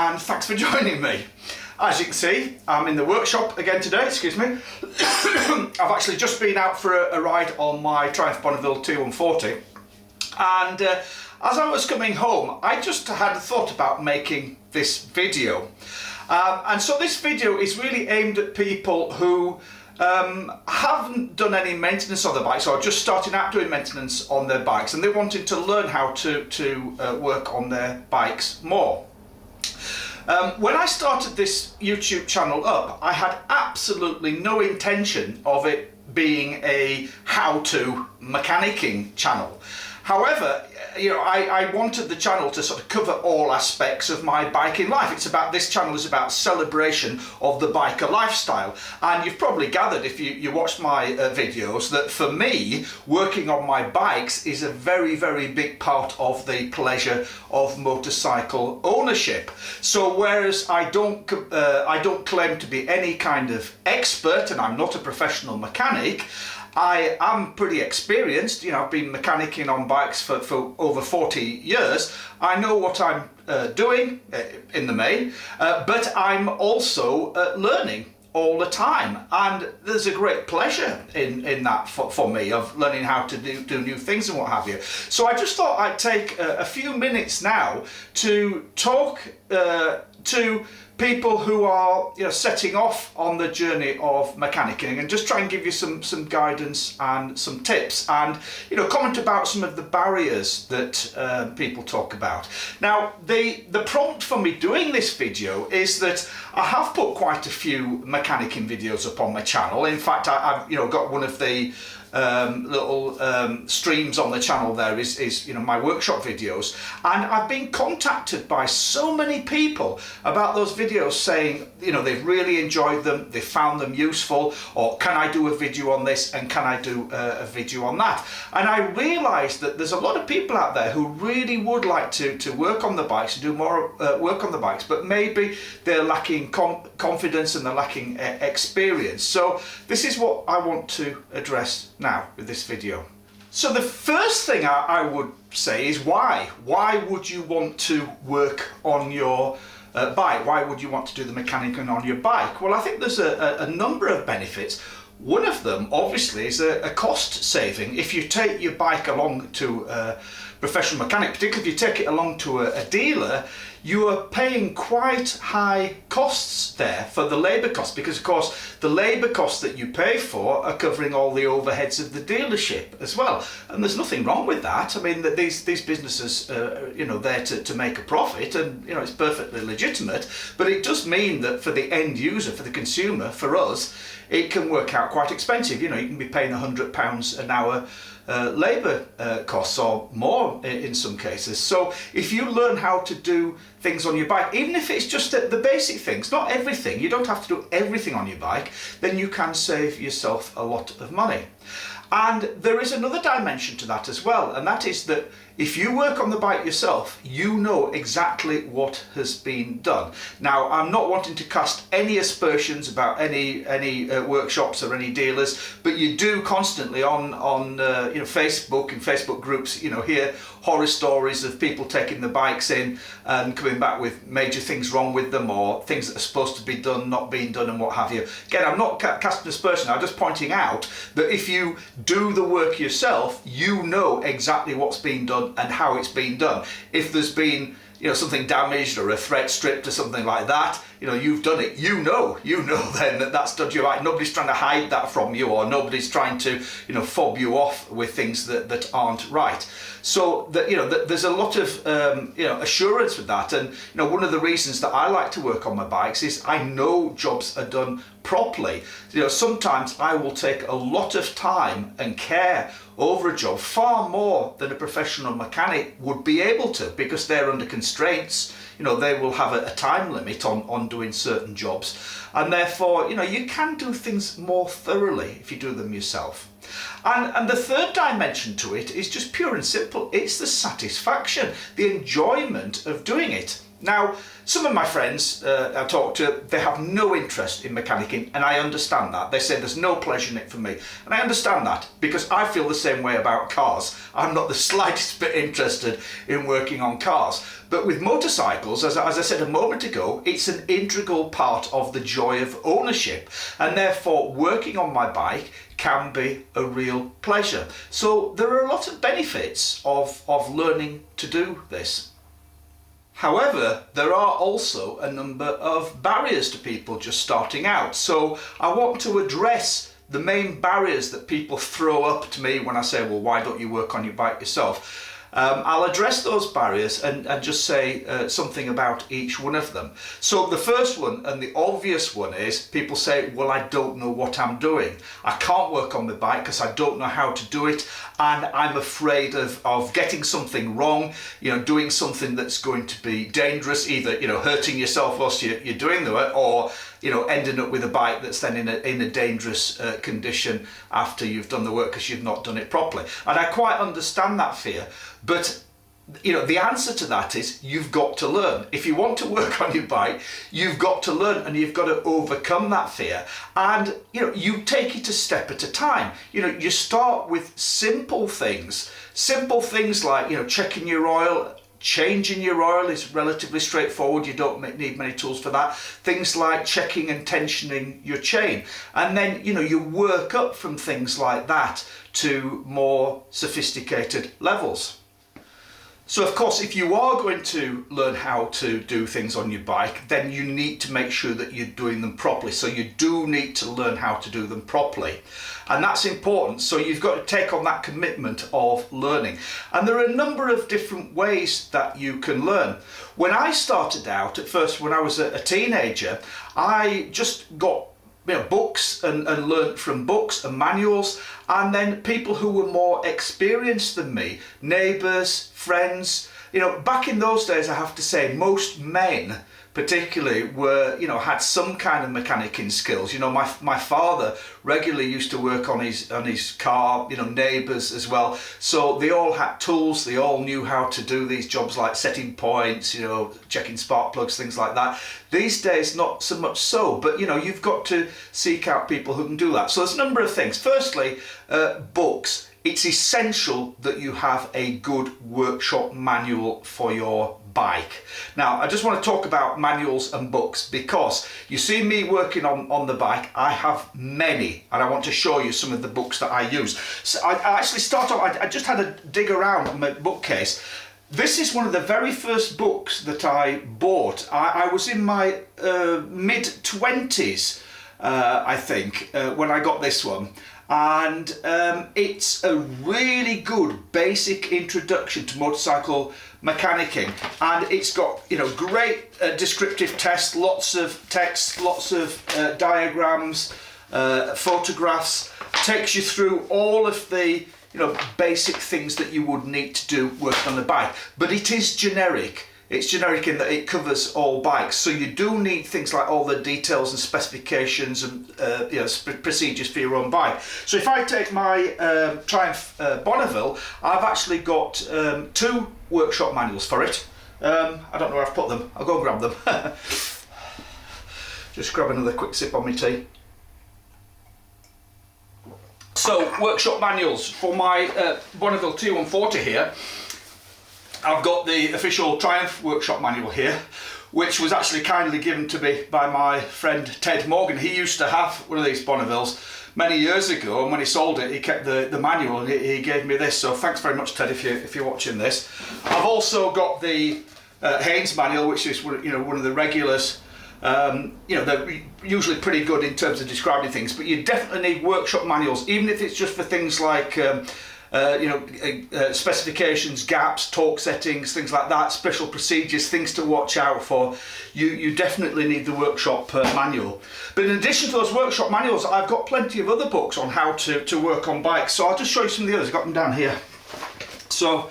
and thanks for joining me. As you can see, I'm in the workshop again today, excuse me. I've actually just been out for a ride on my Triumph Bonneville T140, and as I was coming home, I just had a thought about making this video. And so this video is really aimed at people who haven't done any maintenance on their bikes or just starting out doing maintenance on their bikes, and they wanted to learn how to work on their bikes more. When I started this YouTube channel up, I had absolutely no intention of it being a how-to mechanicking channel. However, you know, I wanted the channel to sort of cover all aspects of my biking life. This channel is about celebration of the biker lifestyle. And you've probably gathered, if you watched my videos, that for me, working on my bikes is a very, very big part of the pleasure of motorcycle ownership. So whereas I don't claim to be any kind of expert, and I'm not a professional mechanic, I am pretty experienced. You know, I've been mechanicking on bikes for over 40 years. I know what I'm doing in the main, but I'm also learning all the time, and there's a great pleasure in that for me, of learning how to do new things and what have you. So I just thought I'd take a few minutes now to talk to people who are, you know, setting off on the journey of mechanicking, and just try and give you some guidance and some tips, and, you know, comment about some of the barriers that people talk about. Now, the prompt for me doing this video is that I have put quite a few mechanicking videos up on my channel. In fact, I've got one of the little streams on the channel there is my workshop videos, and I've been contacted by so many people about those videos saying, you know, they've really enjoyed them, they found them useful, or can I do a video on this, and can I do a video on that? And I realized that there's a lot of people out there who really would like to work on the bikes and do more work on the bikes, but maybe they're lacking confidence and they're lacking experience. So this is what I want to address now with this video. So the first thing I would say is why? Why would you want to work on your bike? Why would you want to do the mechanicking on your bike? Well, I think there's a number of benefits. One of them, obviously, is a cost saving. If you take your bike along to a professional mechanic, particularly if you take it along to a dealer, you are paying quite high costs there for the labour costs, because of course the labour costs that you pay for are covering all the overheads of the dealership as well. And there's nothing wrong with that. I mean, that these businesses are, there to make a profit, and, you know, it's perfectly legitimate, but it does mean that for the end user, for the consumer, for us, it can work out quite expensive. You know, you can be paying £100 an hour labour costs, or more in some cases. So if you learn how to do things on your bike, even if it's just the basic things, not everything, you don't have to do everything on your bike, then you can save yourself a lot of money. And there is another dimension to that as well, and that is that if you work on the bike yourself, you know exactly what has been done. Now, I'm not wanting to cast any aspersions about any workshops or any dealers, but you do constantly on Facebook and Facebook groups, hear horror stories of people taking the bikes in and coming back with major things wrong with them, or things that are supposed to be done not being done, and what have you. Again, I'm not casting aspersions. I'm just pointing out that if you do the work yourself, you know exactly what's been done and how it's been done. If there's been something damaged or a thread stripped or something like that, you've done it. You know then that's done to you right. Nobody's trying to hide that from you, or nobody's trying to fob you off with things that aren't right. So that there's a lot of assurance with that. And one of the reasons that I like to work on my bikes is I know jobs are done properly. Sometimes I will take a lot of time and care over a job, far more than a professional mechanic would be able to, because they're under constraints. They will have a time limit on doing certain jobs, and therefore you can do things more thoroughly if you do them yourself. And the third dimension to it is just pure and simple. It's the satisfaction, the enjoyment of doing it. Now, some of my friends I talk to, they have no interest in mechanicking, and I understand that. They say there's no pleasure in it for me. And I understand that, because I feel the same way about cars. I'm not the slightest bit interested in working on cars. But with motorcycles, as I said a moment ago, it's an integral part of the joy of ownership. And therefore, working on my bike can be a real pleasure. So there are a lot of benefits of learning to do this. However, there are also a number of barriers to people just starting out. So I want to address the main barriers that people throw up to me when I say, well, why don't you work on your bike yourself? I'll address those barriers and just say something about each one of them. So the first one, and the obvious one, is people say, well, I don't know what I'm doing. I can't work on the bike because I don't know how to do it, and I'm afraid of getting something wrong, doing something that's going to be dangerous, either hurting yourself whilst you're doing the work, or ending up with a bike that's then in a dangerous condition after you've done the work because you've not done it properly. And I quite understand that fear, but the answer to that is you've got to learn. If you want to work on your bike, you've got to learn, and you've got to overcome that fear. And you take it a step at a time. You start with simple things like checking your oil. Changing your oil is relatively straightforward. You don't need many tools for that. Things like checking and tensioning your chain. And then, you work up from things like that to more sophisticated levels. So of course, if you are going to learn how to do things on your bike, then you need to make sure that you're doing them properly. So you do need to learn how to do them properly. And that's important. So you've got to take on that commitment of learning. And there are a number of different ways that you can learn. When I started out, at first, when I was a teenager, I just got books and learnt from books and manuals, and then people who were more experienced than me, neighbours, friends. Back in those days, I have to say, most men particularly were, had some kind of mechanicking skills. My father regularly used to work on his car, neighbours as well. So they all had tools, they all knew how to do these jobs like setting points, checking spark plugs, things like that. These days, not so much so, but you've got to seek out people who can do that. So there's a number of things. Firstly, books. It's essential that you have a good workshop manual for your bike. Now, I just want to talk about manuals and books, because you see me working on the bike. I have many, and I want to show you some of the books that I use. So I actually start off, I just had a dig around my bookcase. This is one of the very first books that I bought. I was in my mid-20s, I think, when I got this one. And it's a really good basic introduction to motorcycle mechanicking, and it's got great descriptive text, lots of text, lots of diagrams, photographs, takes you through all of the basic things that you would need to do working on the bike. But it is generic. It's generic in that it covers all bikes, so you do need things like all the details and specifications and procedures for your own bike. So if I take my Triumph Bonneville, I've actually got 2 workshop manuals for it. I don't know where I've put them. I'll go and grab them. Just grab another quick sip on my tea. So workshop manuals for my Bonneville 2140 here. I've got the official Triumph workshop manual here, which was actually kindly given to me by my friend Ted Morgan. He used to have one of these Bonnevilles many years ago, and when he sold it, he kept the manual, and he gave me this. So thanks very much, Ted, if you're watching this. I've also got the Haynes manual, which is one of the regulars. They're usually pretty good in terms of describing things, but you definitely need workshop manuals, even if it's just for things like specifications, gaps, torque settings, things like that, special procedures, things to watch out for. You definitely need the workshop manual. But in addition to those workshop manuals, I've got plenty of other books on how to work on bikes. So I'll just show you some of the others. I've got them down here. So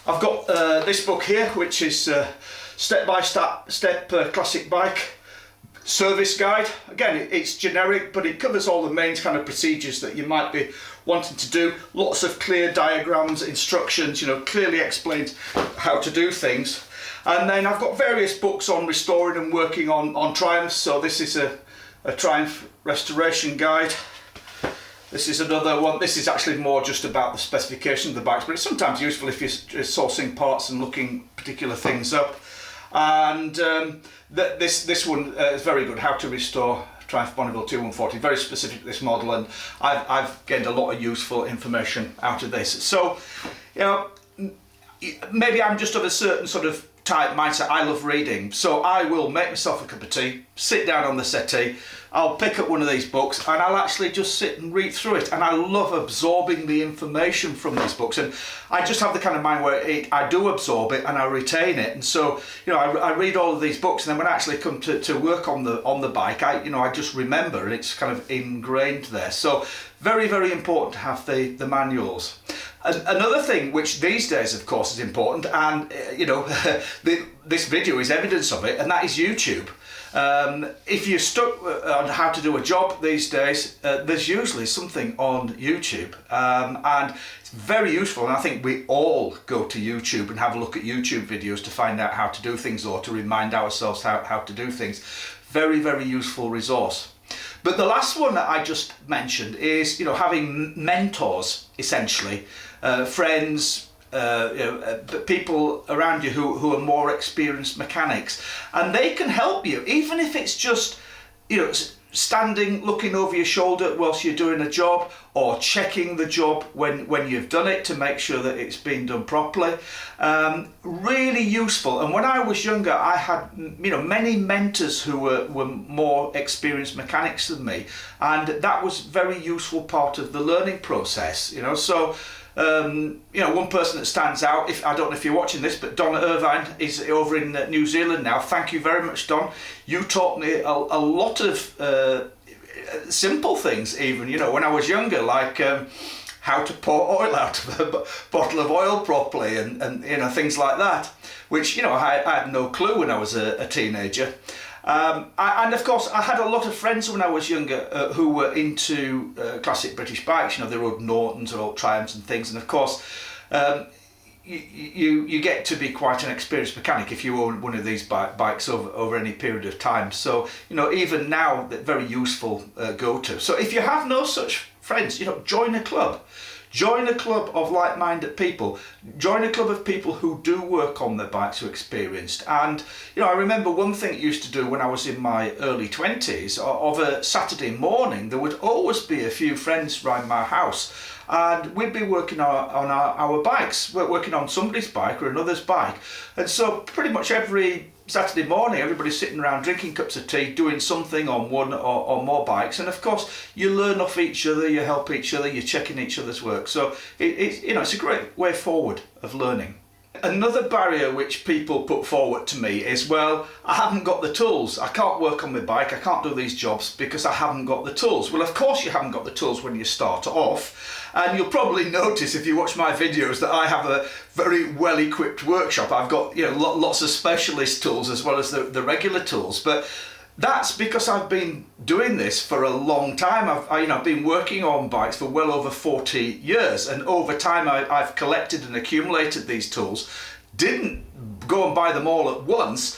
I've got this book here, which is step-by-step classic bike service guide. Again, it's generic, but it covers all the main kind of procedures that you might be wanting to do. Lots of clear diagrams, instructions, clearly explains how to do things. And then I've got various books on restoring and working on Triumphs. So this is a Triumph restoration guide. This is another one. This is actually more just about the specification of the bikes, but it's sometimes useful if you're sourcing parts and looking particular things up. And this one is very good, how to restore Triumph Bonneville 2140, very specific to this model, and I've gained a lot of useful information out of this. So, you know, maybe I'm just of a certain sort of type mindset. I love reading, so I will make myself a cup of tea, sit down on the settee, I'll pick up one of these books and I'll actually just sit and read through it, and I love absorbing the information from these books, and I just have the kind of mind where I do absorb it and I retain it. And so, you know, I read all of these books, and then when I actually come to work on the bike, I just remember, and it's kind of ingrained there. So very, very important to have the manuals. Another thing which these days of course is important, and you know, this video is evidence of it, and that is YouTube. If you're stuck on how to do a job these days, there's usually something on YouTube, and it's very useful, and I think we all go to YouTube and have a look at YouTube videos to find out how to do things, or to remind ourselves how to do things. Very, very useful resource. But the last one that I just mentioned is, you know, having mentors, essentially, friends, people around you who are more experienced mechanics, and they can help you, even if it's just, you know, standing looking over your shoulder whilst you're doing a job, or checking the job when you've done it to make sure that it's been done properly. Really useful. And when I was younger, I had, you know, many mentors who were more experienced mechanics than me, and that was very useful part of the learning process, you know. So you know, one person that stands out, I don't know if you're watching this, but Don Irvine is over in New Zealand now. Thank you very much, Don. You taught me a lot of simple things, even, you know, when I was younger, like how to pour oil out of a bottle of oil properly, and you know, things like that, which, you know, I had no clue when I was a teenager. And of course, I had a lot of friends when I was younger who were into classic British bikes. You know, they rode Nortons or old Triumphs and things. And of course, you get to be quite an experienced mechanic if you own one of these bikes over any period of time. So, you know, even now, they're very useful go-to. So if you have no such friends, you know, join a club. Join a club of like-minded people. Join a club of people who do work on their bikes, who are experienced. And, you know, I remember one thing I used to do when I was in my early 20s, of a Saturday morning, there would always be a few friends around my house, and we'd be working on our bikes. We're working on somebody's bike or another's bike. And so pretty much every Saturday morning, everybody's sitting around drinking cups of tea, doing something on one or more bikes, and of course you learn off each other, you help each other, you're checking each other's work. So it's a great way forward of learning. Another barrier which people put forward to me is, well, I haven't got the tools. I can't work on my bike, I can't do these jobs because I haven't got the tools. Well, of course you haven't got the tools when you start off. And you'll probably notice if you watch my videos that I have a very well-equipped workshop. I've got, you know, lots of specialist tools as well as the regular tools. But that's because I've been doing this for a long time. I've been working on bikes for well over 40 years, and over time I've collected and accumulated these tools. Didn't go and buy them all at once.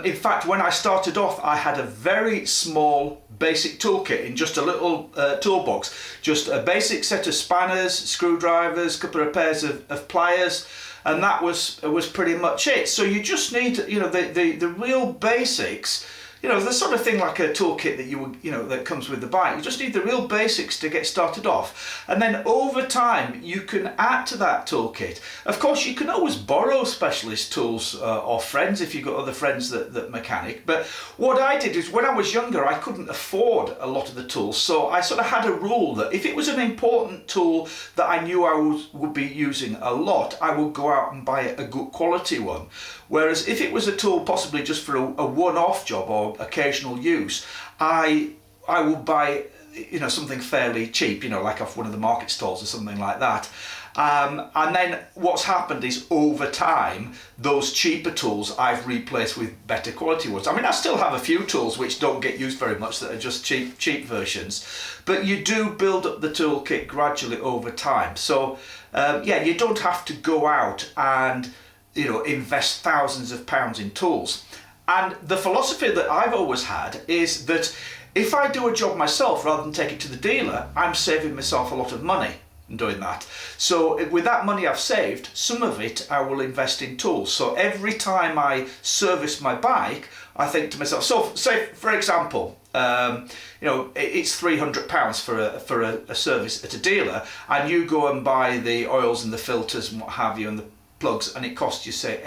In fact, when I started off, I had a very small basic toolkit in just a little toolbox, just a basic set of spanners, screwdrivers, a couple of pairs of pliers, and that was pretty much it. So you just need, you know, the real basics. You know, the sort of thing like a toolkit that that comes with the bike. You just need the real basics to get started off. And then over time, you can add to that toolkit. Of course, you can always borrow specialist tools off friends if you've got other friends that mechanic. But what I did is, when I was younger, I couldn't afford a lot of the tools. So I sort of had a rule that if it was an important tool that I knew I would be using a lot, I would go out and buy a good quality one. Whereas if it was a tool possibly just for a one-off job or occasional use, I would buy, you know, something fairly cheap, you know, like off one of the market stalls or something like that. And then what's happened is, over time, those cheaper tools I've replaced with better quality ones. I mean, I still have a few tools which don't get used very much that are just cheap versions, but you do build up the toolkit gradually over time. So yeah, you don't have to go out and invest thousands of pounds in tools. And the philosophy that I've always had is that if I do a job myself rather than take it to the dealer, I'm saving myself a lot of money in doing that. So with that money I've saved, some of it I will invest in tools. So every time I service my bike, I think to myself, so say for example, it's £300 for a service at a dealer, and you go and buy the oils and the filters and what have you and the plugs, and it costs you say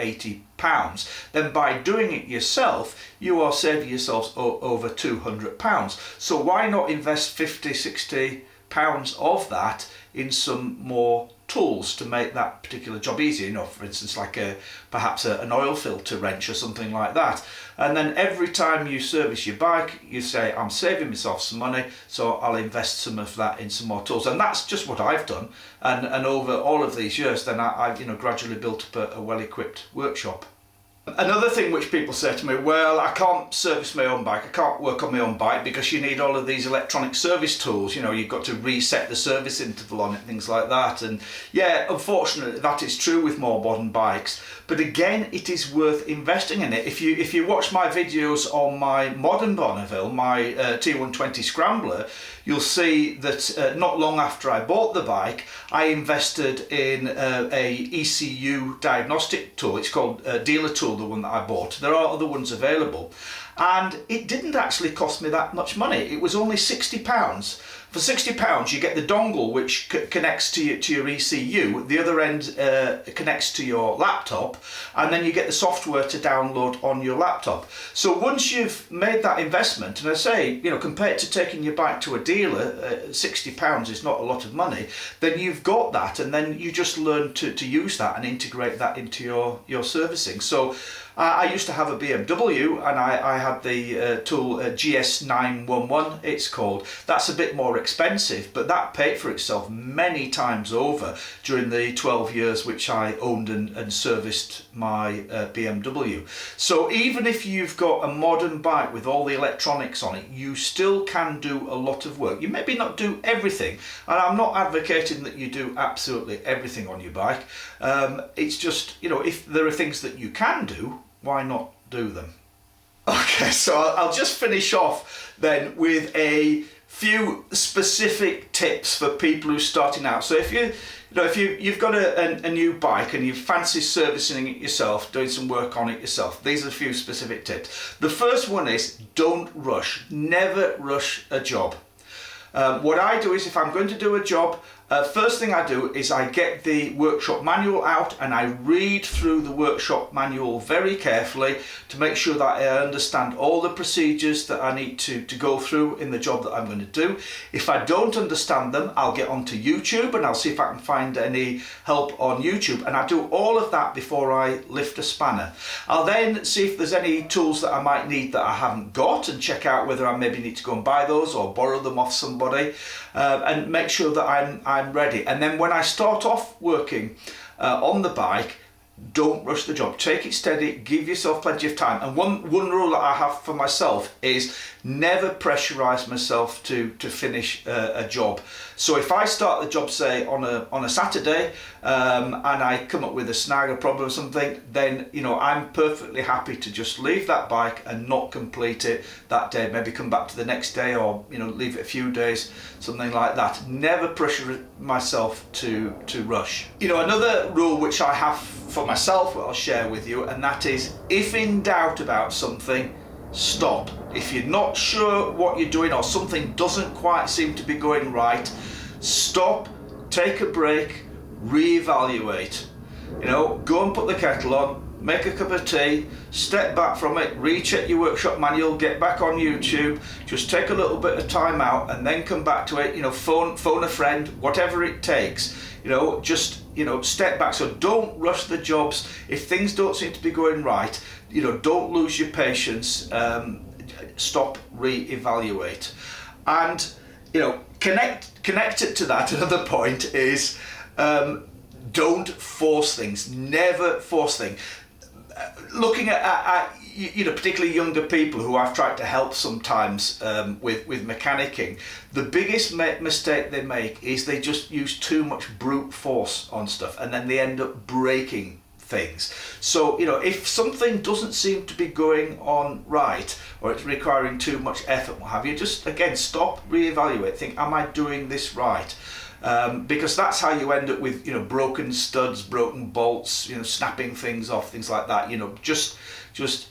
£80, then by doing it yourself you are saving yourselves over £200. So why not invest 50, 60 pounds of that in some more tools to make that particular job easier, for instance like perhaps an oil filter wrench or something like that. And then every time you service your bike you say, I'm saving myself some money, so I'll invest some of that in some more tools. And that's just what I've done, and over all of these years then I've gradually built up a well-equipped workshop. Another thing which people say to me, well, I can't service my own bike, I can't work on my own bike because you need all of these electronic service tools, you've got to reset the service interval on it, things like that. And yeah, unfortunately that is true with more modern bikes, but again it is worth investing in it. If you watch my videos on my modern Bonneville, my T120 Scrambler, you'll see that not long after I bought the bike, I invested in a ECU diagnostic tool. It's called Dealer Tool, the one that I bought. There are other ones available. And it didn't actually cost me that much money. It was only £60. For £60 you get the dongle which connects to your ECU, the other end connects to your laptop, and then you get the software to download on your laptop. So once you've made that investment, and I say, compared to taking your bike to a dealer, £60 is not a lot of money, then you've got that, and then you just learn to use that and integrate that into your servicing. So I used to have a BMW, and I had the tool GS911 it's called. That's a bit more expensive, but that paid for itself many times over during the 12 years which I owned and serviced my BMW. So even if you've got a modern bike with all the electronics on it, you still can do a lot of work. You maybe not do everything, and I'm not advocating that you do absolutely everything on your bike. It's just, if there are things that you can do, why not do them? Okay, so I'll just finish off then with a few specific tips for people who are starting out. So if you've got a new bike and you fancy servicing it yourself, doing some work on it yourself, these are a few specific tips. The first one is don't rush. Never rush a job. What I do is, if I'm going to do a job, first thing I do is I get the workshop manual out and I read through the workshop manual very carefully to make sure that I understand all the procedures that I need to go through in the job that I'm going to do. If I don't understand them, I'll get onto YouTube and I'll see if I can find any help on YouTube, and I do all of that before I lift a spanner. I'll then see if there's any tools that I might need that I haven't got and check out whether I maybe need to go and buy those or borrow them off somebody, and make sure that I'm ready. And then when I start off working on the bike, don't rush the job. Take it steady, give yourself plenty of time. And one rule that I have for myself is never pressurize myself to finish a job. So if I start the job, say on a Saturday, and I come up with a snag, a problem or something, then I'm perfectly happy to just leave that bike and not complete it that day, maybe come back to the next day, or leave it a few days, something like that. Never pressure myself to rush. Another rule which I have for myself, what I'll share with you, and that is, if in doubt about something, stop. If you're not sure what you're doing or something doesn't quite seem to be going right, stop, take a break, reevaluate. Go and put the kettle on, make a cup of tea, step back from it, recheck your workshop manual, get back on YouTube, just take a little bit of time out and then come back to it. Phone a friend, whatever it takes. Just step back. So don't rush the jobs. If things don't seem to be going right, don't lose your patience. Stop, re-evaluate, and connected to that. Another point is, don't force things. Never force things. Looking at particularly younger people who I've tried to help sometimes with mechanicking, the biggest mistake they make is they just use too much brute force on stuff, and then they end up breaking things. So, you know, if something doesn't seem to be going on right, or it's requiring too much effort, what have you, just again stop, reevaluate, think, am I doing this right? Because that's how you end up with, you know, broken studs, broken bolts, you know, snapping things off, things like that. You know, just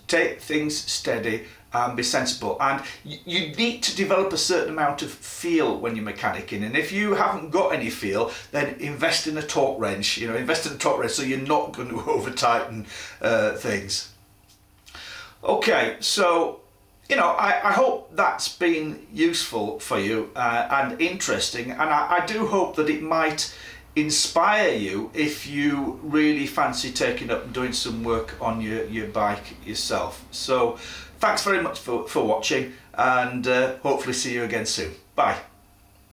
take things steady and be sensible. And you need to develop a certain amount of feel when you're mechanicking. And if you haven't got any feel, then invest in a torque wrench. You know, invest in a torque wrench so you're not going to over tighten things. Okay, so, you know, I hope that's been useful for you and interesting, and I do hope that it might inspire you if you really fancy taking up and doing some work on your bike yourself. So thanks very much for watching, and hopefully see you again soon. Bye.